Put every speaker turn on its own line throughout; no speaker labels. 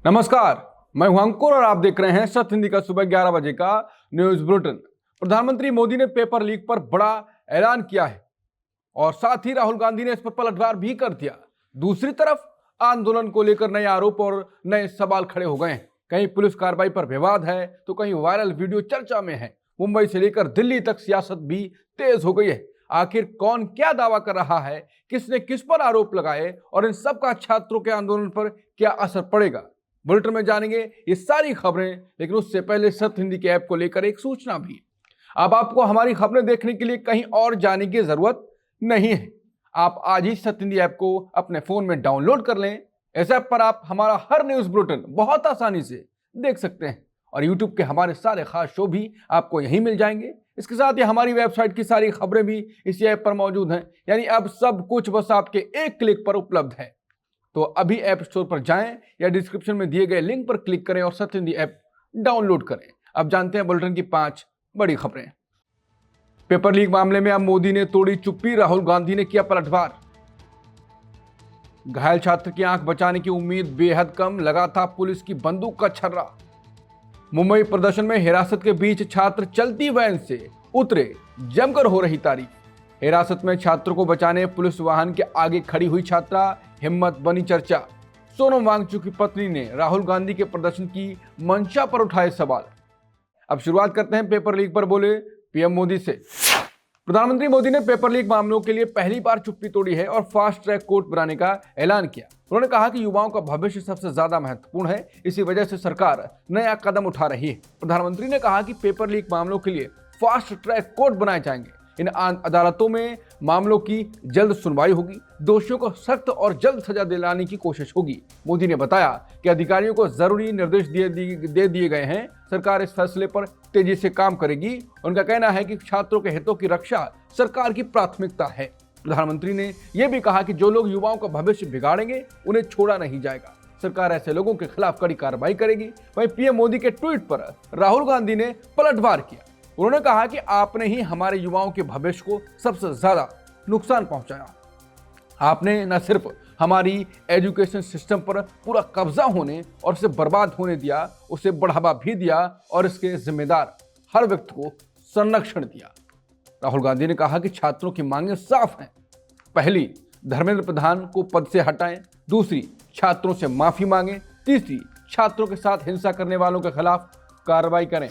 नमस्कार, मैं हूं अंकुर और आप देख रहे हैं सत्य हिंदी का सुबह 11 बजे का न्यूज बुलेटिन। प्रधानमंत्री मोदी ने पेपर लीक पर बड़ा ऐलान किया है और साथ ही राहुल गांधी ने इस पर पलटवार भी कर दिया। दूसरी तरफ आंदोलन को लेकर नए आरोप और नए सवाल खड़े हो गए हैं। कहीं पुलिस कार्रवाई पर विवाद है तो कहीं वायरल वीडियो चर्चा में है। मुंबई से लेकर दिल्ली तक सियासत भी तेज हो गई है। आखिर कौन क्या दावा कर रहा है, किसने किस पर आरोप लगाए और इन सब का छात्रों के आंदोलन पर क्या असर पड़ेगा, बुलेटिन में जानेंगे ये सारी खबरें। लेकिन उससे पहले सत्य हिंदी के ऐप को लेकर एक सूचना भी। अब आपको हमारी खबरें देखने के लिए कहीं और जाने की जरूरत नहीं है। आप आज ही सत्य हिंदी ऐप को अपने फोन में डाउनलोड कर लें। इस ऐप पर आप हमारा हर न्यूज बुलेटिन बहुत आसानी से देख सकते हैं और यूट्यूब के हमारे सारे खास शो भी आपको यहीं मिल जाएंगे। इसके साथ ही हमारी वेबसाइट की सारी खबरें भी इसी ऐप पर मौजूद हैं। यानी अब सब कुछ बस आपके एक क्लिक पर उपलब्ध है। तो अभी ऐप स्टोर पर जाएं या डिस्क्रिप्शन में दिए गए लिंक पर क्लिक करें और सत्य हिंदी ऐप डाउनलोड करें। अब जानते हैं बुलेटिन की 5 बड़ी खबरें। पेपर लीक मामले में अब मोदी ने तोड़ी चुप्पी, राहुल गांधी ने किया पलटवार। घायल छात्र की आंख बचाने की उम्मीद बेहद कम, लगा था पुलिस की बंदूक का छर्रा। मुंबई प्रदर्शन में हिरासत के बीच छात्र चलती वैन से उतरे, जमकर हो रही तारीफ। हिरासत में छात्रों को बचाने पुलिस वाहन के आगे खड़ी हुई छात्रा हिम्मत बनी चर्चा। सोनम वांगचुक की पत्नी ने राहुल गांधी के प्रदर्शन की मंशा पर उठाए सवाल। अब शुरुआत करते हैं पेपर लीक पर बोले पीएम मोदी से। प्रधानमंत्री मोदी ने पेपर लीक मामलों के लिए पहली बार चुप्पी तोड़ी है और फास्ट ट्रैक कोर्ट बनाने का ऐलान किया। उन्होंने कहा कि युवाओं का भविष्य सबसे ज्यादा महत्वपूर्ण है, इसी वजह से सरकार नया कदम उठा रही है। प्रधानमंत्री ने कहा कि पेपर लीक मामलों के लिए फास्ट ट्रैक कोर्ट बनाए जाएंगे। इन अदालतों में मामलों की जल्द सुनवाई होगी, दोषियों को सख्त और जल्द सजा दिलाने की कोशिश होगी। मोदी ने बताया कि अधिकारियों को जरूरी निर्देश दे दिए गए हैं। सरकार इस फैसले पर तेजी से काम करेगी। उनका कहना है कि छात्रों के हितों की रक्षा सरकार की प्राथमिकता है। प्रधानमंत्री ने यह भी कहा कि जो लोग युवाओं का भविष्य बिगाड़ेंगे उन्हें छोड़ा नहीं जाएगा। सरकार ऐसे लोगों के खिलाफ कड़ी कार्रवाई करेगी। वहीं पीएम मोदी के ट्वीट पर राहुल गांधी ने पलटवार किया। उन्होंने कहा कि आपने ही हमारे युवाओं के भविष्य को सबसे ज्यादा नुकसान पहुंचाया। आपने न सिर्फ हमारी एजुकेशन सिस्टम पर पूरा कब्जा होने और उसे बर्बाद होने दिया, उसे बढ़ावा भी दिया और इसके जिम्मेदार हर व्यक्ति को संरक्षण दिया। राहुल गांधी ने कहा कि छात्रों की मांगें साफ हैं। पहली, धर्मेंद्र प्रधान को पद से हटाएं। दूसरी, छात्रों से माफी मांगें। तीसरी, छात्रों के साथ हिंसा करने वालों के खिलाफ कार्रवाई करें।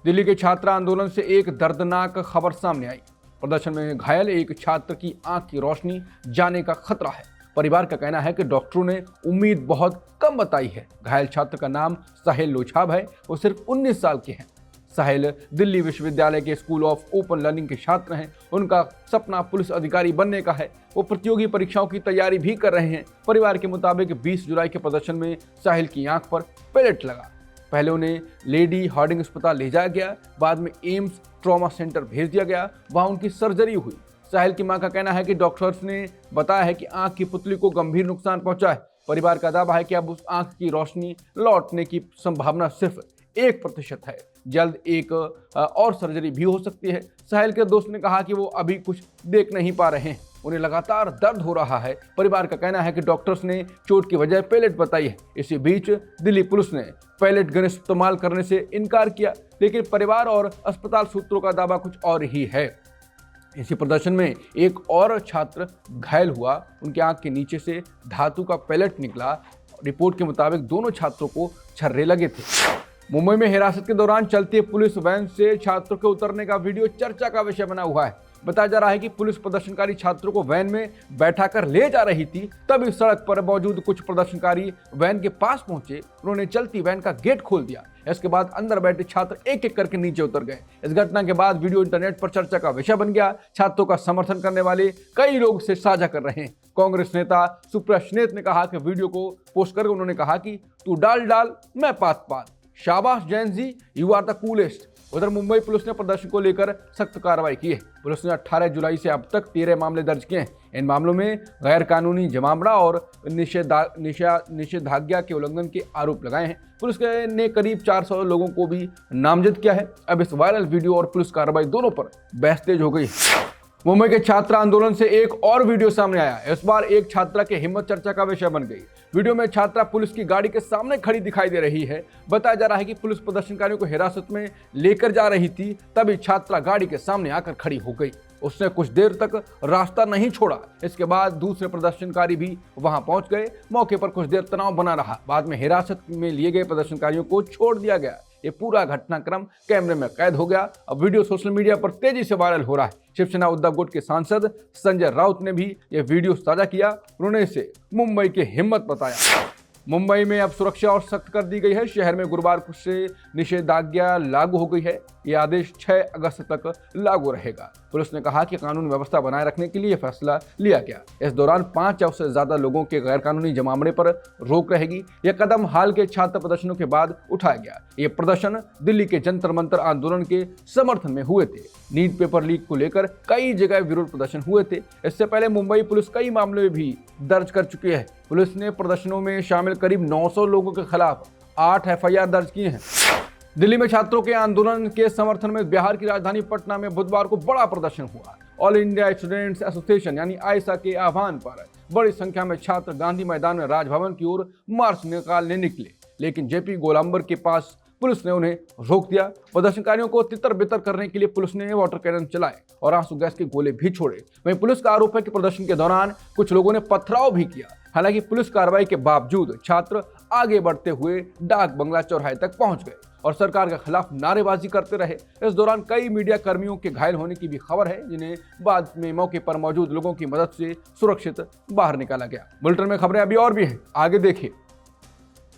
दिल्ली के छात्र आंदोलन से एक दर्दनाक खबर सामने आई। प्रदर्शन में घायल एक छात्र की आंख की रोशनी जाने का खतरा है। परिवार का कहना है कि डॉक्टरों ने उम्मीद बहुत कम बताई है। घायल छात्र का नाम साहिल लोछाब है। वो सिर्फ 19 साल के हैं। साहिल दिल्ली विश्वविद्यालय के स्कूल ऑफ ओपन लर्निंग के छात्र हैं। उनका सपना पुलिस अधिकारी बनने का है। वो प्रतियोगी परीक्षाओं की तैयारी भी कर रहे हैं। परिवार के मुताबिक 20 जुलाई के प्रदर्शन में साहिल की आंख पर पेलेट लगा। पहले उन्हें लेडी हार्डिंग अस्पताल ले जाया गया, बाद में एम्स ट्रॉमा सेंटर भेज दिया गया। वहां उनकी सर्जरी हुई। साहिल की मां का कहना है कि डॉक्टर्स ने बताया है कि आंख की पुतली को गंभीर नुकसान पहुंचा है। परिवार का दावा है कि अब उस आंख की रोशनी लौटने की संभावना सिर्फ 1% है। जल्द एक और सर्जरी भी हो सकती है। साहिल के दोस्त ने कहा कि वो अभी कुछ देख नहीं पा रहे हैं, उन्हें लगातार दर्द हो रहा है। परिवार का कहना है कि डॉक्टर्स ने चोट की वजह पेलेट बताई है। इसी बीच दिल्ली पुलिस ने पेलेट गन इस्तेमाल करने से इनकार किया, लेकिन परिवार और अस्पताल सूत्रों का दावा कुछ और ही है। इसी प्रदर्शन में एक और छात्र घायल हुआ। उनके आंख के नीचे से धातु का पेलेट निकला। रिपोर्ट के मुताबिक दोनों छात्रों को छर्रे लगे थे। मुंबई में हिरासत के दौरान चलती पुलिस वैन से छात्रों के उतरने का वीडियो चर्चा का विषय बना हुआ है। बताया जा रहा है कि पुलिस प्रदर्शनकारी छात्रों को वैन में बैठाकर ले जा रही थी। तभी सड़क पर मौजूद कुछ प्रदर्शनकारी वैन के पास पहुंचे। उन्होंने चलती वैन का गेट खोल दिया। इसके बाद अंदर बैठे छात्र एक एक करके नीचे उतर गए। इस घटना के बाद वीडियो इंटरनेट पर चर्चा का विषय बन गया। छात्रों का समर्थन करने वाले कई लोग इसे साझा कर रहे हैं। कांग्रेस नेता सुप्रिया सुले ने कहा कि वीडियो को पोस्ट करके उन्होंने कहा कि तू डाल डाल मैं पात पात, शाबाश Jain ji, you are the coolest. उधर मुंबई पुलिस ने प्रदर्शन को लेकर सख्त कार्रवाई की है। पुलिस ने 18 जुलाई से अब तक 13 मामले दर्ज किए हैं। इन मामलों में गैर कानूनी जमावड़ा और निषेधाज्ञा के उल्लंघन के आरोप लगाए हैं। पुलिस ने करीब 400 लोगों को भी नामजद किया है। अब इस वायरल वीडियो और पुलिस कार्रवाई दोनों पर बहस तेज हो गई। मुंबई के छात्र आंदोलन से एक और वीडियो सामने आया। इस बार एक छात्रा की हिम्मत चर्चा का विषय बन गई। वीडियो में छात्रा पुलिस की गाड़ी के सामने खड़ी दिखाई दे रही है। बताया जा रहा है कि पुलिस प्रदर्शनकारियों को हिरासत में लेकर जा रही थी, तभी छात्रा गाड़ी के सामने आकर खड़ी हो गई। उसने कुछ देर तक रास्ता नहीं छोड़ा। इसके बाद दूसरे प्रदर्शनकारी भी वहां पहुंच गए। मौके पर कुछ देर तनाव बना रहा। बाद में हिरासत में लिए गए प्रदर्शनकारियों को छोड़ दिया गया। ये पूरा घटनाक्रम कैमरे में कैद हो गया। अब वीडियो सोशल मीडिया पर तेजी से वायरल हो रहा है। शिवसेना उद्धव गुट के सांसद संजय राउत ने भी ये वीडियो साझा किया। उन्होंने इसे मुंबई की हिम्मत बताया। मुंबई में अब सुरक्षा और सख्त कर दी गई है। शहर में गुरुवार से निषेधाज्ञा लागू हो गई है। यह आदेश 6 अगस्त तक लागू रहेगा। पुलिस ने कहा कि कानून व्यवस्था बनाए रखने के लिए यह फैसला लिया गया। इस दौरान 5 या उससे ज्यादा लोगों के गैरकानूनी जमावड़े पर रोक रहेगी। यह कदम हाल के छात्र प्रदर्शनों के बाद उठाया गया। ये प्रदर्शन दिल्ली के जंतर मंतर आंदोलन के समर्थन में हुए थे। नीट पेपर लीक को लेकर कई जगह विरोध प्रदर्शन हुए थे। इससे पहले मुंबई पुलिस कई मामले में भी दर्ज कर चुकी है। पुलिस ने प्रदर्शनों में शामिल करीब 900 लोगों के खिलाफ 8 FIR दर्ज किए हैं। दिल्ली में छात्रों के आंदोलन के समर्थन में बिहार की राजधानी पटना में बुधवार को बड़ा प्रदर्शन हुआ। ऑल इंडिया स्टूडेंट्स एसोसिएशन यानी आयसा के आह्वान पर बड़ी संख्या में छात्र गांधी मैदान में राजभवन की ओर मार्च निकालने निकले, लेकिन जेपी गोलंबर के पास पुलिस ने उन्हें रोक दिया। प्रदर्शनकारियों को तितर बितर करने के लिए पुलिस ने वाटर कैनन चलाए और आंसू गैस के गोले भी छोड़े। वहीं पुलिस का आरोप है कि प्रदर्शन के दौरान कुछ लोगों ने पथराव भी किया। हालांकि पुलिस कार्रवाई के बावजूद छात्र आगे बढ़ते हुए डाक बंगला चौराहे तक पहुंच गए और सरकार के खिलाफ नारेबाजी करते रहे। इस दौरान कई मीडिया कर्मियों के घायल होने की भी खबर है, जिन्हें बाद में मौके पर मौजूद लोगों की मदद से सुरक्षित बाहर निकाला गया। बुलेटिन में खबरें अभी और भी हैं, आगे देखिए।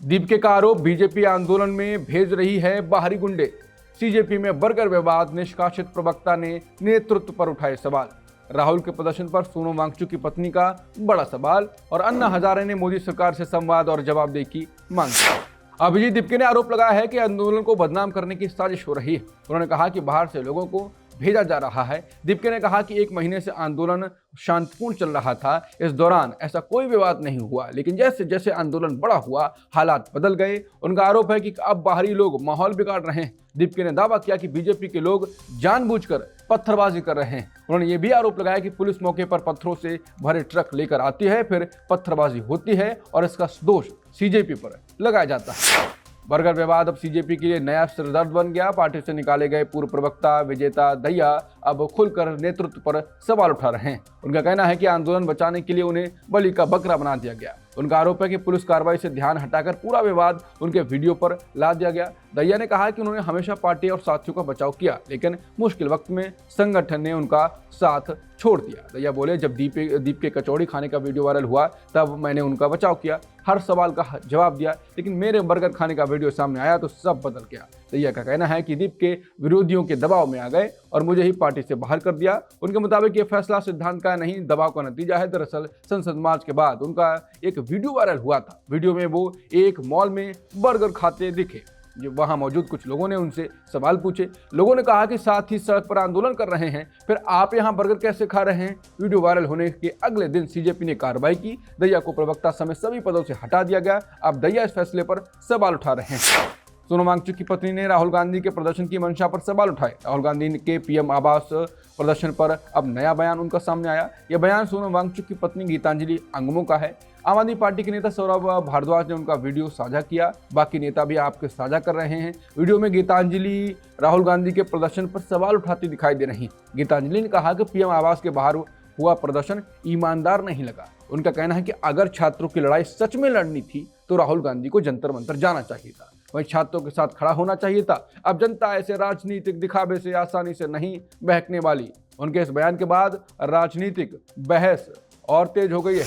दीपके का आरोप, बीजेपी आंदोलन में भेज रही है बाहरी गुंडे। सीजेपी में बर्गर विवाद, निष्कासित प्रवक्ता ने नेतृत्व पर उठाए सवाल। राहुल के प्रदर्शन पर सोनम वांगचुक की पत्नी का बड़ा सवाल और अन्ना हजारे ने मोदी सरकार से संवाद और जवाबदेही की मांग की। अभिजीत दीपके ने आरोप लगाया है कि आंदोलन को बदनाम करने की साजिश हो रही है। उन्होंने कहा कि बाहर से लोगों को भेजा जा रहा है। दीपके ने कहा कि 1 महीने से आंदोलन शांतिपूर्ण चल रहा था। इस दौरान ऐसा कोई विवाद नहीं हुआ, लेकिन जैसे जैसे आंदोलन बड़ा हुआ हालात बदल गए। उनका आरोप है कि अब बाहरी लोग माहौल बिगाड़ रहे हैं। दीपके ने दावा किया कि बीजेपी के लोग जानबूझकर पत्थरबाजी कर रहे हैं। उन्होंने ये भी आरोप लगाया कि पुलिस मौके पर पत्थरों से भरे ट्रक लेकर आती है, फिर पत्थरबाजी होती है और इसका दोष सीजेपी पर लगाया जाता है। बर्गर विवाद अब सीजेपी के लिए नया सिरदर्द बन गया। पार्टी से निकाले गए पूर्व प्रवक्ता विजेता दहिया अब खुलकर नेतृत्व पर सवाल उठा रहे हैं। उनका कहना है कि आंदोलन बचाने के लिए उन्हें बलि का बकरा बना दिया गया। उनका आरोप है कि पुलिस कार्रवाई से ध्यान हटाकर पूरा विवाद उनके वीडियो पर ला दिया गया। दहिया ने कहा कि उन्होंने हमेशा पार्टी और साथियों का बचाव किया, लेकिन मुश्किल वक्त में संगठन ने उनका साथ छोड़ दिया। दहिया बोले, जब दीप के कचौड़ी खाने का वीडियो वायरल हुआ तब मैंने उनका बचाव किया, हर सवाल का जवाब दिया, लेकिन मेरे बर्गर खाने का वीडियो सामने आया तो सब बदल गया। दहिया का कहना है कि दीप के विरोधियों के दबाव में आ गए और मुझे ही पार्टी से बाहर कर दिया। उनके मुताबिक ये फैसला सिद्धांत का नहीं, दबाव का नतीजा है। दरअसल संसद मार्च के बाद उनका एक वीडियो वायरल हुआ था। वीडियो में वो एक मॉल में बर्गर खाते दिखे। जो वहां मौजूद कुछ लोगों ने उनसे सवाल पूछे। लोगों ने कहा कि साथ ही सड़क पर आंदोलन कर रहे हैं, फिर आप यहां बर्गर कैसे खा रहे हैं। वीडियो वायरल होने के अगले दिन सीजेपी ने कार्रवाई की। दहिया को प्रवक्ता समेत सभी पदों से हटा दिया गया। अब दहिया इस फैसले पर सवाल उठा रहे हैं। सोनम वांगचुक की पत्नी ने राहुल गांधी के प्रदर्शन की मंशा पर सवाल उठाए। राहुल गांधी के पीएम आवास प्रदर्शन पर अब नया बयान उनका सामने आया। यह बयान सोनम वांगचुक की पत्नी गीतांजलि अंगमो का है। आम आदमी पार्टी के नेता सौरभ भारद्वाज ने उनका वीडियो साझा किया। बाकी नेता भी आपके साझा कर रहे हैं। वीडियो में गीतांजलि राहुल गांधी के प्रदर्शन पर सवाल उठाती दिखाई दे रही। गीतांजलि ने कहा कि पीएम आवास के बाहर हुआ प्रदर्शन ईमानदार नहीं लगा। उनका कहना है कि अगर छात्रों की लड़ाई सच में लड़नी थी तो राहुल गांधी को जंतर मंतर जाना चाहिए था, वहीं छात्रों के साथ खड़ा होना चाहिए था। अब जनता ऐसे राजनीतिक दिखावे से आसानी से नहीं बहकने वाली। उनके इस बयान के बाद राजनीतिक बहस और तेज हो गई है।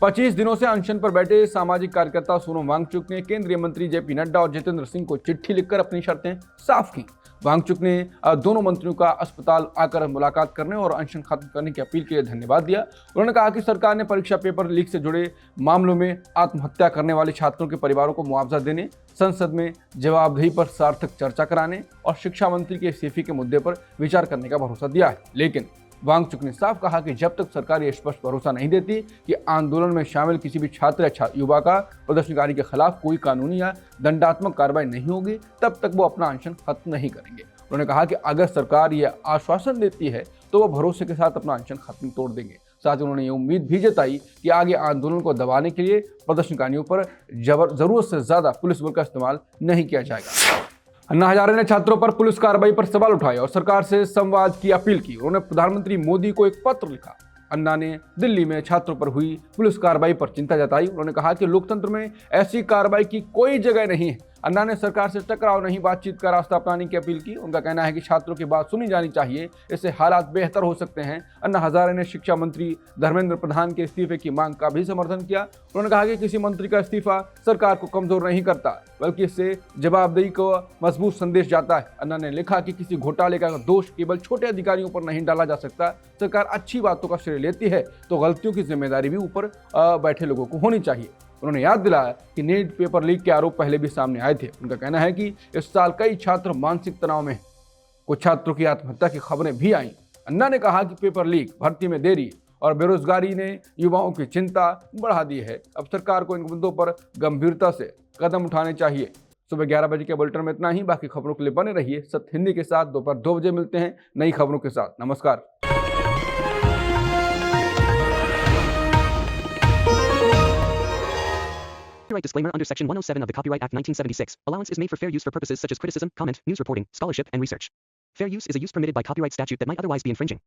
25 दिनों से अनशन पर बैठे सामाजिक कार्यकर्ता सोनम वांगचुक ने केंद्रीय मंत्री जेपी नड्डा और जितेंद्र सिंह को चिट्ठी लिखकर अपनी शर्तें साफ की। वांगचुक ने दोनों मंत्रियों का अस्पताल आकर मुलाकात करने और अनशन खत्म करने की अपील के लिए धन्यवाद दिया। उन्होंने कहा कि सरकार ने परीक्षा पेपर लीक से जुड़े मामलों में आत्महत्या करने वाले छात्रों के परिवारों को मुआवजा देने, संसद में जवाबदेही पर सार्थक चर्चा कराने और शिक्षा मंत्री के इस्तीफे के मुद्दे पर विचार करने का भरोसा दिया है। लेकिन वांगचुक ने साफ कहा कि जब तक सरकार ये स्पष्ट भरोसा नहीं देती कि आंदोलन में शामिल किसी भी छात्र या युवा का प्रदर्शनकारी के खिलाफ कोई कानूनी या दंडात्मक कार्रवाई नहीं होगी, तब तक वो अपना अनशन खत्म नहीं करेंगे। उन्होंने कहा कि अगर सरकार यह आश्वासन देती है तो वो भरोसे के साथ अपना अनशन खत्म तोड़ देंगे। साथ ही उन्होंने ये उम्मीद भी जताई कि आगे आंदोलन को दबाने के लिए प्रदर्शनकारियों पर जरूरत से ज्यादा पुलिस बल का इस्तेमाल नहीं किया जाएगा। अन्ना हजारे ने छात्रों पर पुलिस कार्रवाई पर सवाल उठाए और सरकार से संवाद की अपील की। उन्होंने प्रधानमंत्री मोदी को एक पत्र लिखा। अन्ना ने दिल्ली में छात्रों पर हुई पुलिस कार्रवाई पर चिंता जताई। उन्होंने कहा कि लोकतंत्र में ऐसी कार्रवाई की कोई जगह नहीं है। अन्ना ने सरकार से टकराव नहीं बातचीत का रास्ता अपनाने की अपील की। उनका कहना है कि छात्रों की बात सुनी जानी चाहिए, इससे हालात बेहतर हो सकते हैं। अन्ना हजारे ने शिक्षा मंत्री धर्मेंद्र प्रधान के इस्तीफे की मांग का भी समर्थन किया। उन्होंने कहा कि किसी मंत्री का इस्तीफा सरकार को कमजोर नहीं करता, बल्कि इससे जवाबदेही को मजबूत संदेश जाता है। अन्ना ने लिखा कि किसी घोटाले का दोष केवल छोटे अधिकारियों पर नहीं डाला जा सकता। सरकार अच्छी बातों का श्रेय लेती है तो गलतियों की जिम्मेदारी भी ऊपर बैठे लोगों को होनी चाहिए। उन्होंने याद दिलाया कि नीट पेपर लीक के आरोप पहले भी सामने आए थे। उनका कहना है कि इस साल कई छात्र मानसिक तनाव में हैं। कुछ छात्रों की आत्महत्या की खबरें भी आईं। अन्ना ने कहा कि पेपर लीक, भर्ती में देरी और बेरोजगारी ने युवाओं की चिंता बढ़ा दी है। अब सरकार को इन मुद्दों पर गंभीरता से कदम उठाने चाहिए। सुबह 11 बजे के बुलेटिन में इतना ही। बाकी खबरों के लिए बने रहिए सत्य हिंदी के साथ। दोपहर 2 बजे मिलते हैं नई खबरों के साथ। नमस्कार।
Copyright disclaimer under Section 107 of the Copyright Act 1976. Allowance is made for fair use for purposes such as criticism, comment, news reporting, scholarship, and research. Fair use is a use permitted by copyright statute that might otherwise be infringing.